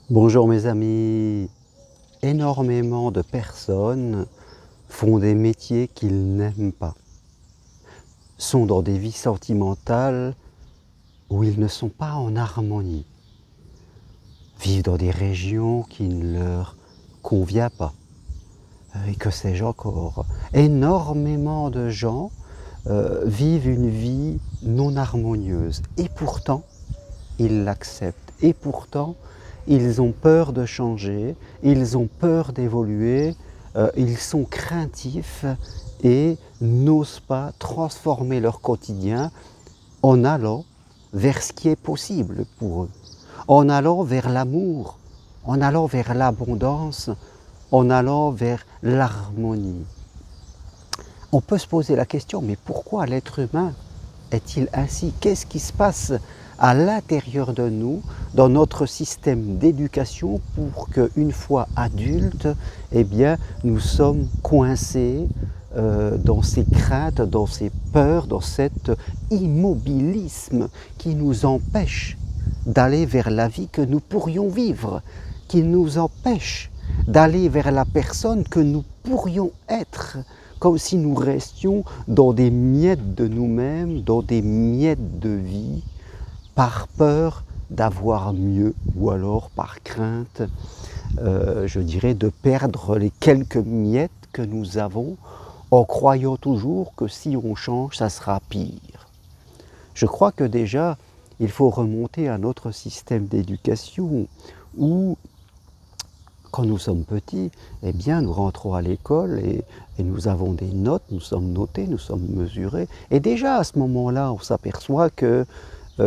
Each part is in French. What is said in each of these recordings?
Bonjour mes amis, énormément de personnes font des métiers qu'ils n'aiment pas, sont dans des vies sentimentales où ils ne sont pas en harmonie, vivent dans des régions qui ne leur conviennent pas, et que sais-je encore. Énormément de gens vivent une vie non harmonieuse et pourtant ils l'acceptent et pourtant ils ont peur de changer, ils ont peur d'évoluer, ils sont craintifs et n'osent pas transformer leur quotidien en allant vers ce qui est possible pour eux, en allant vers l'amour, en allant vers l'abondance, en allant vers l'harmonie. On peut se poser la question, mais pourquoi l'être humain est-il ainsi? Qu'est-ce qui se passe à l'intérieur de nous, dans notre système d'éducation, pour qu'une fois adultes, eh bien, nous sommes coincés dans ces craintes, dans ces peurs, dans cet immobilisme qui nous empêche d'aller vers la vie que nous pourrions vivre, qui nous empêche d'aller vers la personne que nous pourrions être, comme si nous restions dans des miettes de nous-mêmes, dans des miettes de vie, par peur d'avoir mieux, ou alors par crainte, je dirais, de perdre les quelques miettes que nous avons, en croyant toujours que si on change, ça sera pire. Je crois que déjà, il faut remonter à notre système d'éducation où, quand nous sommes petits, eh bien, nous rentrons à l'école et nous avons des notes, nous sommes notés, nous sommes mesurés. Et déjà, à ce moment-là, on s'aperçoit que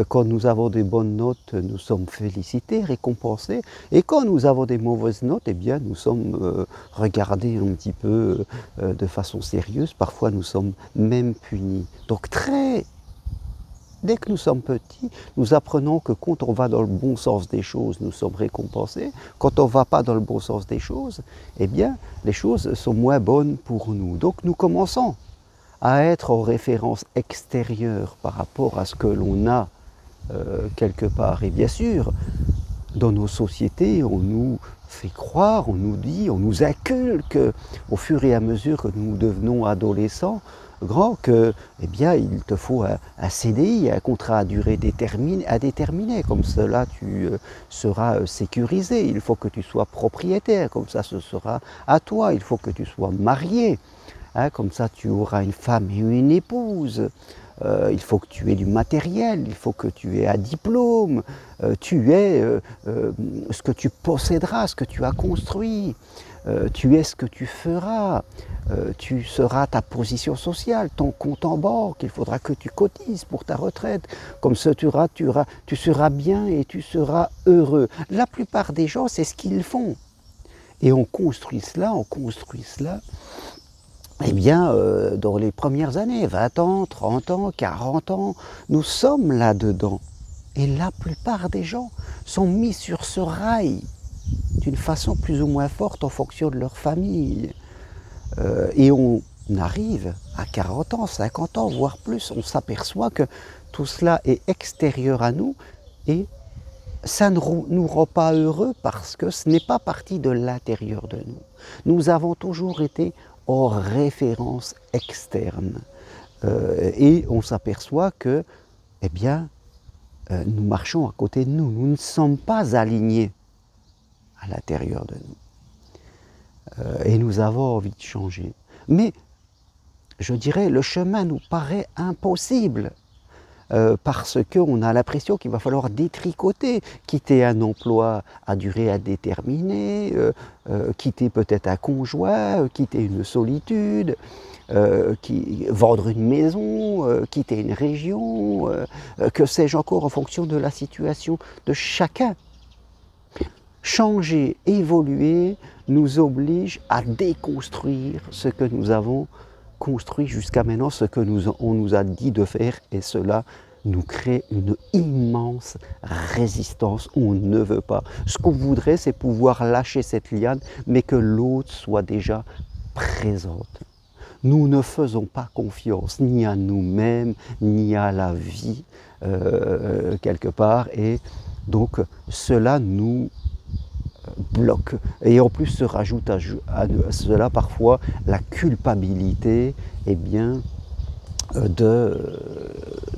quand nous avons des bonnes notes, nous sommes félicités, récompensés. Et quand nous avons des mauvaises notes, eh bien, nous sommes regardés un petit peu de façon sérieuse. Parfois, nous sommes même punis. Donc, dès que nous sommes petits, nous apprenons que quand on va dans le bon sens des choses, nous sommes récompensés. Quand on ne va pas dans le bon sens des choses, eh bien, les choses sont moins bonnes pour nous. Donc nous commençons à être en référence extérieure par rapport à ce que l'on a quelque part. Et bien sûr, dans nos sociétés, on nous fait croire, on nous dit, on nous inculque au fur et à mesure que nous devenons adolescents, grand, que, eh bien, il te faut un CDI, un contrat à durée déterminée, comme cela tu seras sécurisé, il faut que tu sois propriétaire, comme ça ce sera à toi, il faut que tu sois marié, hein, comme ça tu auras une femme et une épouse. Il faut que tu aies du matériel, il faut que tu aies un diplôme, tu aies ce que tu posséderas, ce que tu as construit, tu es ce que tu feras, tu seras ta position sociale, ton compte en banque, il faudra que tu cotises pour ta retraite, comme ça tu seras bien et tu seras heureux. La plupart des gens, c'est ce qu'ils font. Et on construit cela, eh bien, dans les premières années, 20 ans, 30 ans, 40 ans, nous sommes là-dedans. Et la plupart des gens sont mis sur ce rail d'une façon plus ou moins forte en fonction de leur famille. Et on arrive à 40 ans, 50 ans, voire plus, on s'aperçoit que tout cela est extérieur à nous et ça ne nous rend pas heureux parce que ce n'est pas parti de l'intérieur de nous. Nous avons toujours été en référence externe. Et on s'aperçoit que, eh bien, nous marchons à côté de nous. Nous ne sommes pas alignés à l'intérieur de nous. Et nous avons envie de changer. Mais, je dirais, le chemin nous paraît impossible. Parce qu'on a l'impression qu'il va falloir détricoter, quitter un emploi à durée indéterminée, quitter peut-être un conjoint, quitter une solitude, vendre une maison, quitter une région, que sais-je encore en fonction de la situation de chacun. Changer, évoluer nous oblige à déconstruire ce que nous avons construit jusqu'à maintenant, ce que on nous a dit de faire, et cela nous crée une immense résistance. On ne veut pas. Ce qu'on voudrait, c'est pouvoir lâcher cette liane, mais que l'autre soit déjà présente. Nous ne faisons pas confiance ni à nous-mêmes, ni à la vie, quelque part, et donc cela nous bloque. Et en plus se rajoute à cela parfois la culpabilité, eh bien,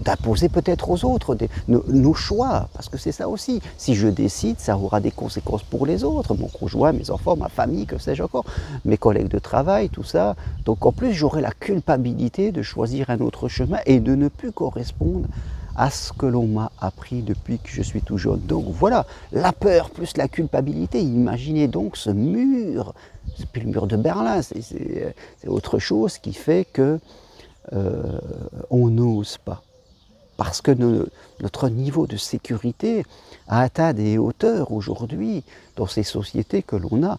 d'imposer peut-être aux autres nos choix, parce que c'est ça aussi. Si je décide, ça aura des conséquences pour les autres, mon conjoint, mes enfants, ma famille, que sais-je encore, mes collègues de travail, tout ça. Donc en plus, j'aurai la culpabilité de choisir un autre chemin et de ne plus correspondre à ce que l'on m'a appris depuis que je suis tout jeune. Donc voilà, la peur plus la culpabilité. Imaginez donc ce mur, c'est plus le mur de Berlin, c'est autre chose qui fait que on n'ose pas. Parce que notre niveau de sécurité a atteint des hauteurs aujourd'hui dans ces sociétés que l'on a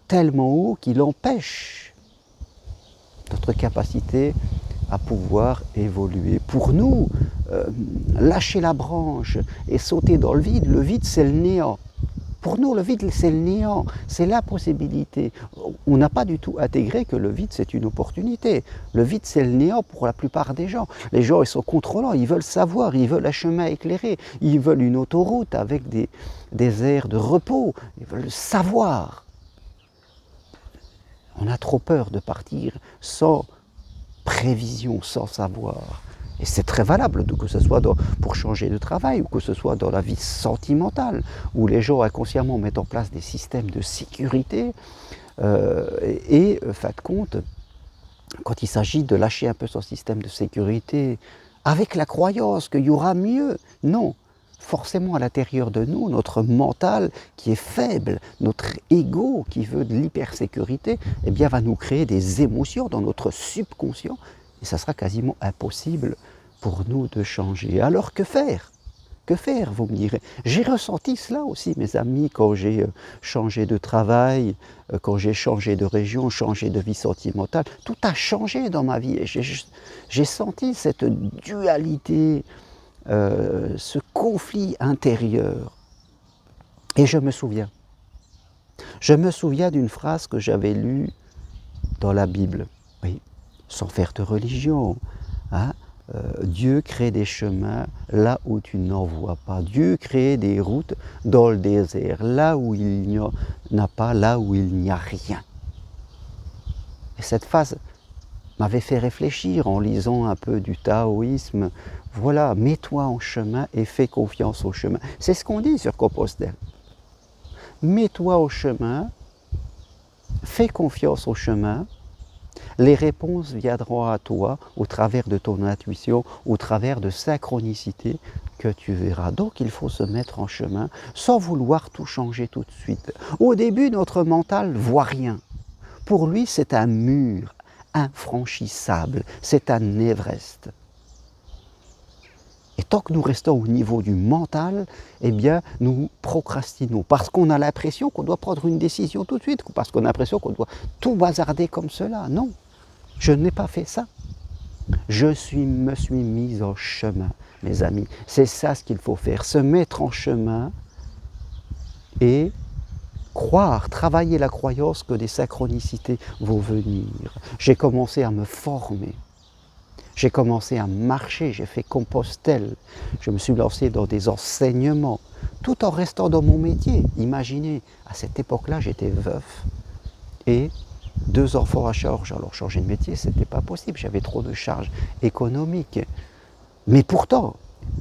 tellement haut qu'il empêche notre capacité à pouvoir évoluer. Pour nous, lâcher la branche et sauter dans le vide c'est le néant. Pour nous, le vide, c'est le néant, c'est l'impossibilité. On n'a pas du tout intégré que le vide, c'est une opportunité. Le vide, c'est le néant pour la plupart des gens. Les gens, ils sont contrôlants, ils veulent savoir, ils veulent un chemin éclairé, ils veulent une autoroute avec des aires de repos, ils veulent savoir. On a trop peur de partir sans prévision, sans savoir. Et c'est très valable, que ce soit pour changer de travail, ou que ce soit dans la vie sentimentale, où les gens inconsciemment mettent en place des systèmes de sécurité. Fin de compte, quand il s'agit de lâcher un peu son système de sécurité, avec la croyance qu'il y aura mieux, non. Forcément à l'intérieur de nous, notre mental qui est faible, notre ego qui veut de l'hypersécurité, eh bien va nous créer des émotions dans notre subconscient. Et ça sera quasiment impossible pour nous de changer. Alors que faire? Que faire, vous me direz? J'ai ressenti cela aussi, mes amis, quand j'ai changé de travail, quand j'ai changé de région, changé de vie sentimentale. Tout a changé dans ma vie. J'ai senti cette dualité, ce conflit intérieur. Et je me souviens d'une phrase que j'avais lue dans la Bible. Oui. Sans faire de religion. Hein? Dieu crée des chemins là où tu n'en vois pas. Dieu crée des routes dans le désert, là où il n'y en a pas, là où il n'y a rien. Et cette phrase m'avait fait réfléchir en lisant un peu du taoïsme. Voilà, mets-toi en chemin et fais confiance au chemin. C'est ce qu'on dit sur Compostelle. Mets-toi au chemin, fais confiance au chemin. Les réponses viendront à toi au travers de ton intuition, au travers de synchronicité que tu verras. Donc il faut se mettre en chemin sans vouloir tout changer tout de suite. Au début, notre mental ne voit rien. Pour lui, c'est un mur infranchissable, c'est un Everest. Et tant que nous restons au niveau du mental, eh bien, nous procrastinons. Parce qu'on a l'impression qu'on doit prendre une décision tout de suite, parce qu'on a l'impression qu'on doit tout bazarder comme cela. Non, je n'ai pas fait ça. Me suis mis en chemin, mes amis. C'est ça ce qu'il faut faire, se mettre en chemin et croire, travailler la croyance que des synchronicités vont venir. J'ai commencé à me former. J'ai commencé à marcher, j'ai fait Compostelle, je me suis lancé dans des enseignements, tout en restant dans mon métier. Imaginez, à cette époque-là, j'étais veuf et 2 enfants à charge. Alors changer de métier, ce n'était pas possible, j'avais trop de charges économiques. Mais pourtant,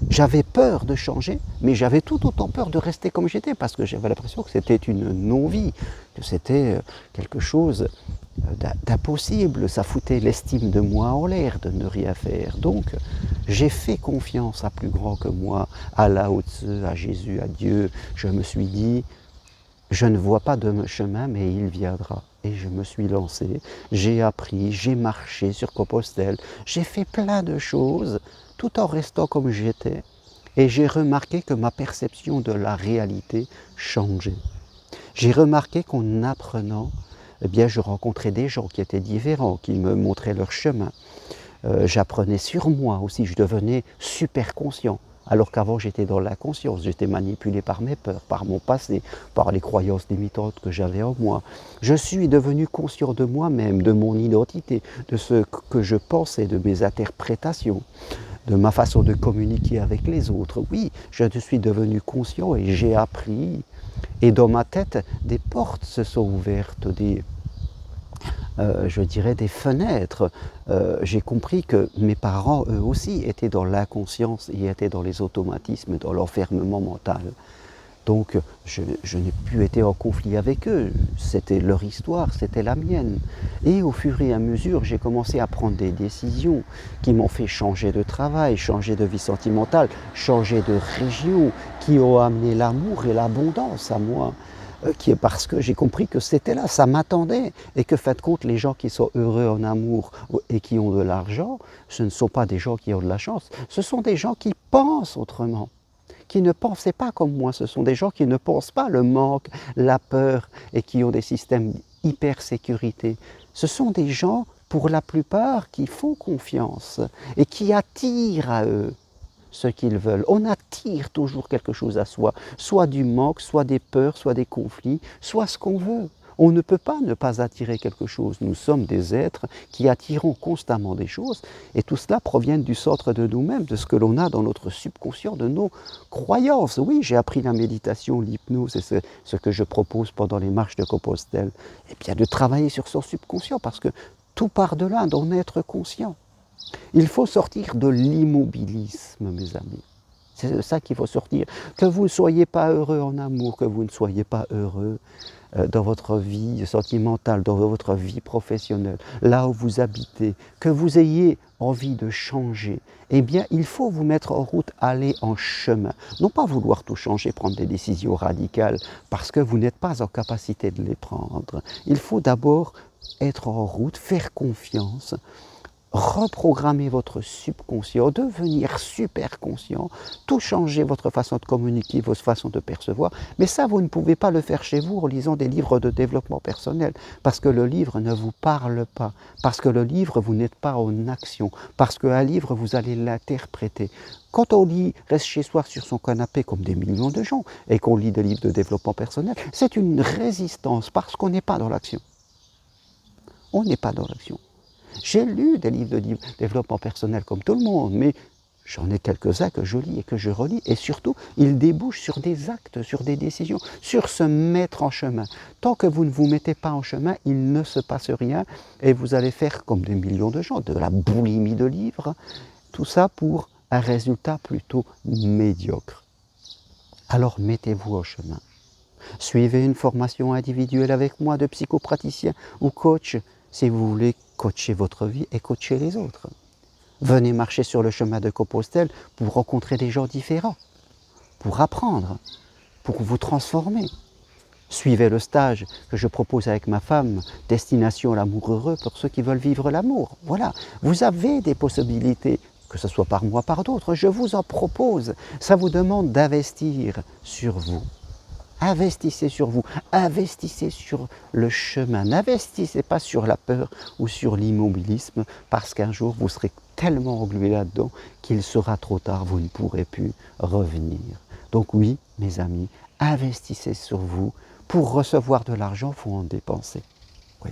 j'avais peur de changer, mais j'avais tout autant peur de rester comme j'étais, parce que j'avais l'impression que c'était une non-vie, que c'était quelque chose d'impossible, ça foutait l'estime de moi en l'air de ne rien faire. Donc j'ai fait confiance à plus grand que moi, à Lao Tzu, à Jésus, à Dieu. Je me suis dit, je ne vois pas de chemin, mais il viendra. Et je me suis lancé, j'ai appris, j'ai marché sur Compostelle, j'ai fait plein de choses, tout en restant comme j'étais. Et j'ai remarqué que ma perception de la réalité changeait. J'ai remarqué qu'en apprenant, eh bien, je rencontrais des gens qui étaient différents, qui me montraient leur chemin. J'apprenais sur moi aussi, je devenais super conscient. Alors qu'avant j'étais dans l'inconscience, j'étais manipulé par mes peurs, par mon passé, par les croyances limitantes que j'avais en moi. Je suis devenu conscient de moi-même, de mon identité, de ce que je pensais, de mes interprétations, de ma façon de communiquer avec les autres. Oui, je suis devenu conscient et j'ai appris Et dans ma tête, des portes se sont ouvertes, je dirais des fenêtres. J'ai compris que mes parents, eux aussi, étaient dans l'inconscience et étaient dans les automatismes, dans l'enfermement mental. Donc je n'ai plus été en conflit avec eux, c'était leur histoire, c'était la mienne. Et au fur et à mesure, j'ai commencé à prendre des décisions qui m'ont fait changer de travail, changer de vie sentimentale, changer de région, qui ont amené l'amour et l'abondance à moi. Parce que j'ai compris que c'était là, ça m'attendait. Et que, fin de compte, les gens qui sont heureux en amour et qui ont de l'argent, ce ne sont pas des gens qui ont de la chance, ce sont des gens qui pensent autrement, qui ne pensaient pas comme moi. Ce sont des gens qui ne pensent pas le manque, la peur et qui ont des systèmes hyper sécurité. Ce sont des gens, pour la plupart, qui font confiance et qui attirent à eux ce qu'ils veulent. On attire toujours quelque chose à soi, soit du manque, soit des peurs, soit des conflits, soit ce qu'on veut. On ne peut pas ne pas attirer quelque chose. Nous sommes des êtres qui attirons constamment des choses et tout cela provient du centre de nous-mêmes, de ce que l'on a dans notre subconscient, de nos croyances. Oui, j'ai appris la méditation, l'hypnose, et ce que je propose pendant les marches de Compostelle. Eh bien, de travailler sur son subconscient parce que tout part de là, d'en être conscient. Il faut sortir de l'immobilisme, mes amis. C'est de ça qu'il faut sortir. Que vous ne soyez pas heureux en amour, que vous ne soyez pas heureux dans votre vie sentimentale, dans votre vie professionnelle, là où vous habitez, que vous ayez envie de changer, eh bien, il faut vous mettre en route, aller en chemin. Non pas vouloir tout changer, prendre des décisions radicales, parce que vous n'êtes pas en capacité de les prendre. Il faut d'abord être en route, faire confiance, reprogrammer votre subconscient, devenir super conscient, tout changer votre façon de communiquer, votre façon de percevoir. Mais ça, vous ne pouvez pas le faire chez vous en lisant des livres de développement personnel, parce que le livre ne vous parle pas, parce que le livre, vous n'êtes pas en action, parce qu'un livre, vous allez l'interpréter. Quand on lit, reste chez soi sur son canapé comme des millions de gens, et qu'on lit des livres de développement personnel, c'est une résistance, parce qu'on n'est pas dans l'action. On n'est pas dans l'action. J'ai lu des livres de développement personnel comme tout le monde, mais j'en ai quelques-uns que je lis et que je relis. Et surtout, ils débouchent sur des actes, sur des décisions, sur se mettre en chemin. Tant que vous ne vous mettez pas en chemin, il ne se passe rien et vous allez faire comme des millions de gens, de la boulimie de livres. Tout ça pour un résultat plutôt médiocre. Alors mettez-vous en chemin. Suivez une formation individuelle avec moi de psychopraticien ou coach si vous voulez coacher votre vie et coacher les autres. Venez marcher sur le chemin de Compostelle pour rencontrer des gens différents, pour apprendre, pour vous transformer. Suivez le stage que je propose avec ma femme, Destination à l'amour heureux pour ceux qui veulent vivre l'amour. Voilà, vous avez des possibilités, que ce soit par moi, par d'autres, je vous en propose. Ça vous demande d'investir sur vous. Investissez sur vous, investissez sur le chemin, n'investissez pas sur la peur ou sur l'immobilisme parce qu'un jour vous serez tellement englué là-dedans qu'il sera trop tard, vous ne pourrez plus revenir. Donc oui, mes amis, investissez sur vous. Pour recevoir de l'argent, il faut en dépenser. Oui.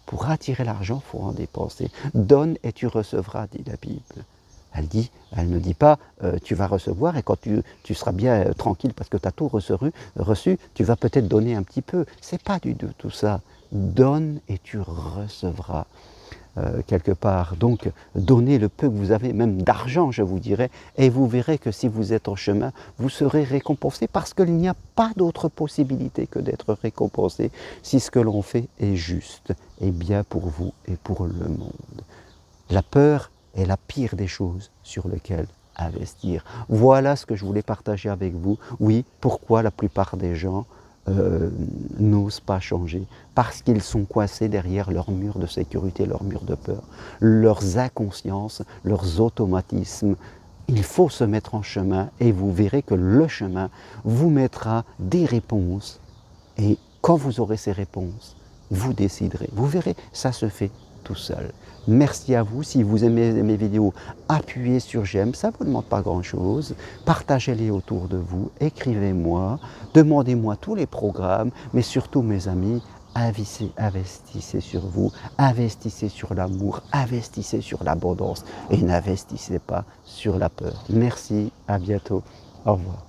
Pour attirer l'argent, il faut en dépenser. Donne et tu recevras, dit la Bible. Elle ne dit pas tu vas recevoir et quand tu seras bien tranquille parce que tu as tout reçu, tu vas peut-être donner un petit peu. C'est pas du tout ça. Donne et tu recevras quelque part. Donc donnez le peu que vous avez, même d'argent je vous dirais, et vous verrez que si vous êtes en chemin, vous serez récompensé parce qu'il n'y a pas d'autre possibilité que d'être récompensé si ce que l'on fait est juste et bien pour vous et pour le monde. La peur est la pire des choses sur lesquelles investir. Voilà ce que je voulais partager avec vous. Oui, pourquoi la plupart des gens n'osent pas changer? Parce qu'ils sont coincés derrière leur mur de sécurité, leur mur de peur, leurs inconsciences, leurs automatismes. Il faut se mettre en chemin et vous verrez que le chemin vous mettra des réponses. Et quand vous aurez ces réponses, vous déciderez. Vous verrez, ça se fait tout seul. Merci à vous. Si vous aimez mes vidéos, appuyez sur j'aime, ça ne vous demande pas grand-chose. Partagez-les autour de vous, écrivez-moi, demandez-moi tous les programmes, mais surtout mes amis, investissez sur vous, investissez sur l'amour, investissez sur l'abondance et n'investissez pas sur la peur. Merci, à bientôt, au revoir.